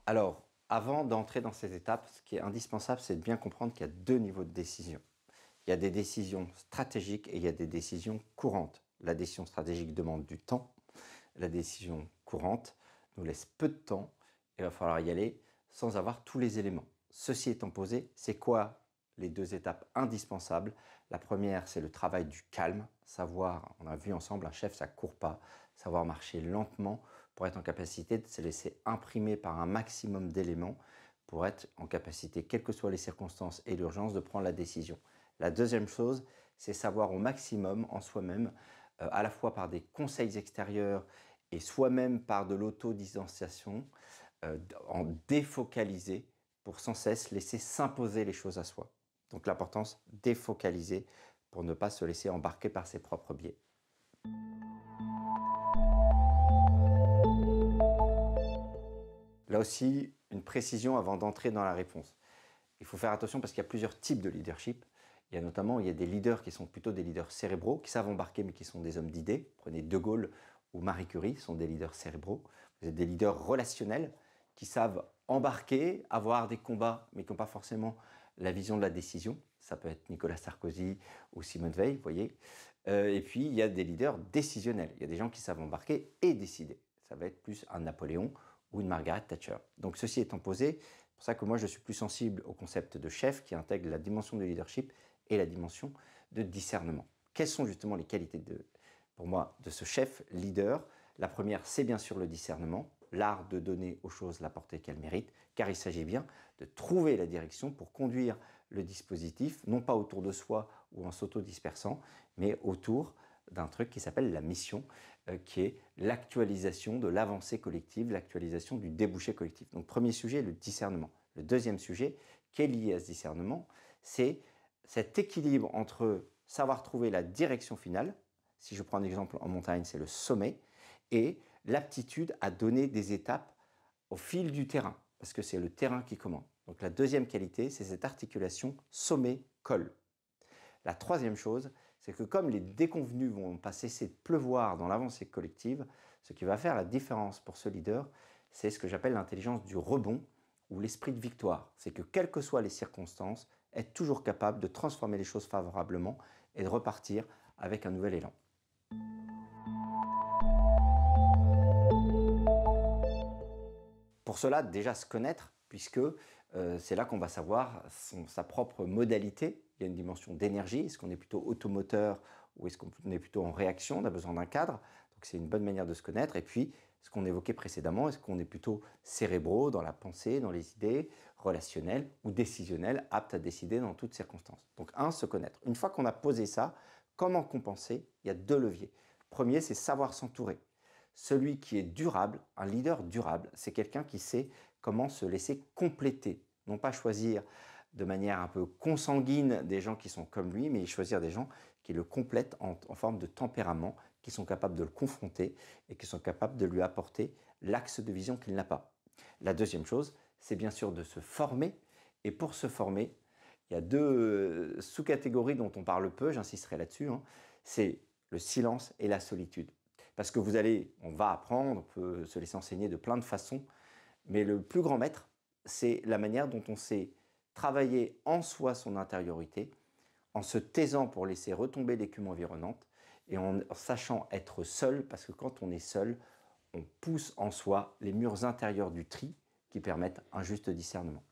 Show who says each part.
Speaker 1: Alors, avant d'entrer dans ces étapes, ce qui est indispensable, c'est de bien comprendre qu'il y a deux niveaux de décision. Il y a des décisions stratégiques et il y a des décisions courantes. La décision stratégique demande du temps. La décision courante nous laisse peu de temps et il va falloir y aller sans avoir tous les éléments. Ceci étant posé, c'est quoi les deux étapes indispensables? La première, c'est le travail du calme, savoir, on a vu ensemble, un chef, ça court pas, savoir marcher lentement pour être en capacité de se laisser imprimer par un maximum d'éléments pour être en capacité, quelles que soient les circonstances et l'urgence, de prendre la décision. La deuxième chose, c'est savoir au maximum en soi-même, à la fois par des conseils extérieurs et soi-même par de l'autodistanciation, en défocaliser pour sans cesse laisser s'imposer les choses à soi. Donc l'importance, défocaliser pour ne pas se laisser embarquer par ses propres biais. Là aussi, une précision avant d'entrer dans la réponse. Il faut faire attention parce qu'il y a plusieurs types de leadership. Il y a des leaders qui sont plutôt des leaders cérébraux, qui savent embarquer mais qui sont des hommes d'idées. Prenez De Gaulle ou Marie Curie, sont des leaders cérébraux. Vous avez des leaders relationnels qui savent embarquer, avoir des combats mais qui n'ont pas forcément la vision de la décision. Ça peut être Nicolas Sarkozy ou Simone Veil, vous voyez. Et puis, il y a des leaders décisionnels. Il y a des gens qui savent embarquer et décider. Ça va être plus un Napoléon ou une Margaret Thatcher. Donc, ceci étant posé, c'est pour ça que moi, je suis plus sensible au concept de chef qui intègre la dimension de leadership et la dimension de discernement. Quelles sont justement les qualités pour moi de ce chef leader? La première, c'est bien sûr le discernement, l'art de donner aux choses la portée qu'elles méritent, car il s'agit bien de trouver la direction pour conduire le dispositif, non pas autour de soi ou en s'auto-dispersant, mais autour d'un truc qui s'appelle la mission, qui est l'actualisation de l'avancée collective, l'actualisation du débouché collectif. Donc premier sujet, le discernement. Le deuxième sujet, qui est lié à ce discernement, c'est cet équilibre entre savoir trouver la direction finale, si je prends un exemple en montagne, c'est le sommet, et l'aptitude à donner des étapes au fil du terrain, parce que c'est le terrain qui commande. Donc la deuxième qualité, c'est cette articulation sommet-col. La troisième chose, c'est que comme les déconvenus vont pas cesser de pleuvoir dans l'avancée collective, ce qui va faire la différence pour ce leader, c'est ce que j'appelle l'intelligence du rebond ou l'esprit de victoire. C'est que quelles que soient les circonstances, être toujours capable de transformer les choses favorablement et de repartir avec un nouvel élan. Pour cela, déjà se connaître, puisque c'est là qu'on va savoir sa propre modalité. Il y a une dimension d'énergie. Est-ce qu'on est plutôt automoteur ou est-ce qu'on est plutôt en réaction? On a besoin d'un cadre. Donc c'est une bonne manière de se connaître. Et puis, ce qu'on évoquait précédemment, est-ce qu'on est plutôt cérébraux dans la pensée, dans les idées, relationnels ou décisionnels, aptes à décider dans toutes circonstances? Donc se connaître. Une fois qu'on a posé ça, comment compenser? Il y a deux leviers. Premier, c'est savoir s'entourer. Celui qui est durable, un leader durable, c'est quelqu'un qui sait comment se laisser compléter. Non pas choisir de manière un peu consanguine des gens qui sont comme lui, mais choisir des gens qui le complètent en forme de tempérament, qui sont capables de le confronter et qui sont capables de lui apporter l'axe de vision qu'il n'a pas. La deuxième chose, c'est bien sûr de se former. Et pour se former, il y a deux sous-catégories dont on parle peu, j'insisterai là-dessus. C'est le silence et la solitude. Parce que on va apprendre, on peut se laisser enseigner de plein de façons, mais le plus grand maître, c'est la manière dont on sait travailler en soi son intériorité, en se taisant pour laisser retomber l'écume environnante et en sachant être seul, parce que quand on est seul, on pousse en soi les murs intérieurs du tri qui permettent un juste discernement.